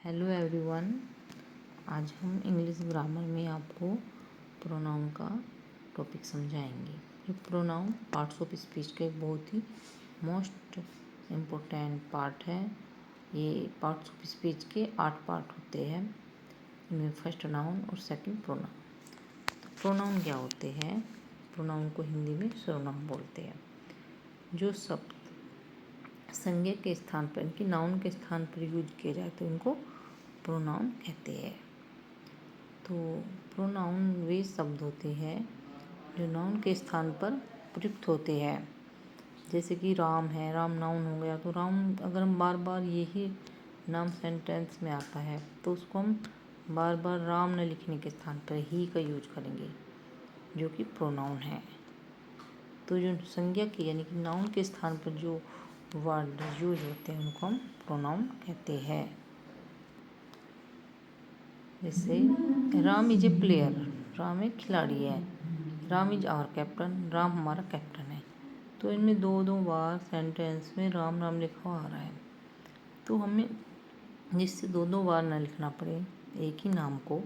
Hello everyone, आज हम English grammar में आपको प्रोनाउन का टॉपिक समझाएंगे। ये प्रोनाउन पार्ट्स ऑफ स्पीच का एक बहुत ही मोस्ट इम्पोर्टेंट पार्ट है। ये पार्ट्स ऑफ स्पीच के 8 पार्ट होते हैं। इनमें फर्स्ट नाउन और सेकंड प्रोनाउन। तो प्रोनाउन क्या होते हैं? प्रोनाउन को हिंदी में सर्वनाम बोलते हैं। जो शब्द संज्ञा के स्थान पर इनकी नाउन के स्थान पर यूज किए जाए तो इनको प्रोनाउन कहते हैं। तो प्रोनाउन वे शब्द होते हैं जो नाउन के स्थान पर प्रयुक्त होते हैं। जैसे कि राम है, राम नाउन हो गया, तो राम अगर हम बार बार यही नाम सेंटेंस में आता है तो उसको हम बार बार राम न लिखने के स्थान पर ही का यूज करेंगे, जो कि प्रोनाउन है। तो जो संज्ञा के यानी कि नाउन के स्थान पर जो वर्ड यूज होते हैं उनको हम प्रोनाउन कहते हैं। जैसे Ram is a player, Ram एक खिलाड़ी है। Ram is our captain, Ram हमारा कैप्टन है। तो इनमें दो बार सेंटेंस में राम राम लिखा आ रहा है। तो हमें जिससे दो बार ना लिखना पड़े एक ही नाम को,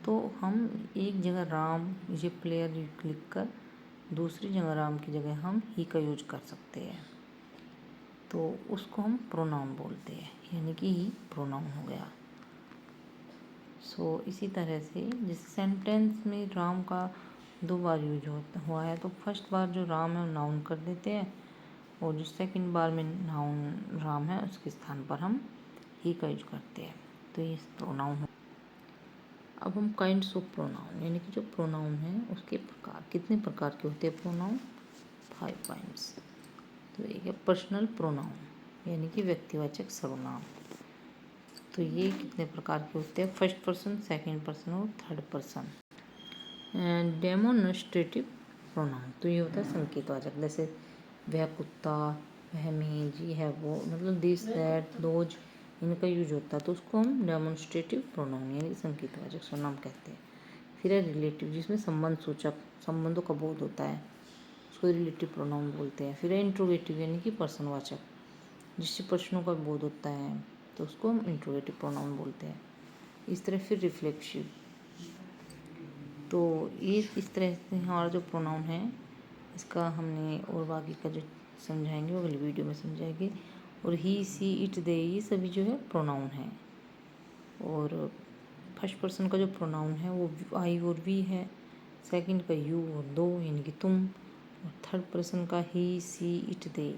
तो हम एक जगह राम इज ए प्लेयर लिख कर दूसरी जगह राम की जगह हम ही का यूज कर सकते हैं। तो उसको हम प्रोनाउन बोलते हैं, यानी कि ही प्रोनाउन हो गया। इसी तरह से जिस सेंटेंस में राम का 2 बार यूज हुआ है, तो फर्स्ट बार जो राम है वो नाउन कर देते हैं, और जो सेकंड बार में नाउन राम है उसके स्थान पर हम ही का यूज करते हैं। तो ये प्रोनाउन है। अब हम काइंड्स ऑफ प्रोनाउन, यानी कि जो प्रोनाउन है उसके प्रकार, कितने प्रकार के होते हैं प्रोनाउन? 5 काइंड्स। तो एक है पर्सनल प्रोनाउन, यानी कि व्यक्तिवाचक सर्वनाम। तो ये कितने प्रकार के होते हैं? फर्स्ट पर्सन, सेकंड पर्सन और third person. And demonstrative pronoun, तो ये होता है संकेतवाचक। जैसे वह कुत्ता, वह मेज, ये है वो, मतलब दिस दैट दोज, इनका यूज होता है तो उसको हम डेमोन्स्ट्रेटिव प्रोनाउन यानी संकेतवाचक सर्वनाम कहते हैं। फिर है रिलेटिव, जिसमें संबंध सूचक, संबंधों का बोध होता है, उसको रिलेटिव प्रोनाउन बोलते हैं। फिर है इंट्रोगेटिव, यानी कि प्रश्नवाचक, जिससे प्रश्नों का बोध होता है तो उसको हम इंट्रोगेटिव प्रोनाउन बोलते हैं। इस तरह फिर रिफ्लेक्सिव। तो ये इस तरह से हमारा जो प्रोनाउन है इसका हमने और बाकी का जो समझाएंगे वो अगली वीडियो में समझाएंगे। और ही, सी, इट, दे, ये सभी जो है प्रोनाउन है। और फर्स्ट पर्सन का जो प्रोनाउन है वो आई और वी है। सेकंड का यू और दो, यानी कि तुम। और थर्ड पर्सन का ही, सी, इट, दे।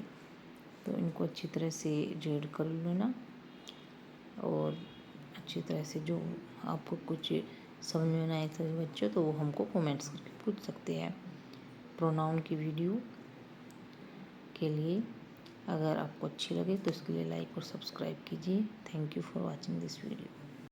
तो इनको अच्छी तरह से रीड कर लेना, और अच्छी तरह से जो आपको कुछ समझ में ना आए सभी बच्चों, तो वो हमको कमेंट्स करके पूछ सकते हैं। प्रोनाउन की वीडियो के लिए अगर आपको अच्छी लगे तो इसके लिए लाइक और सब्सक्राइब कीजिए। Thank you for watching this video.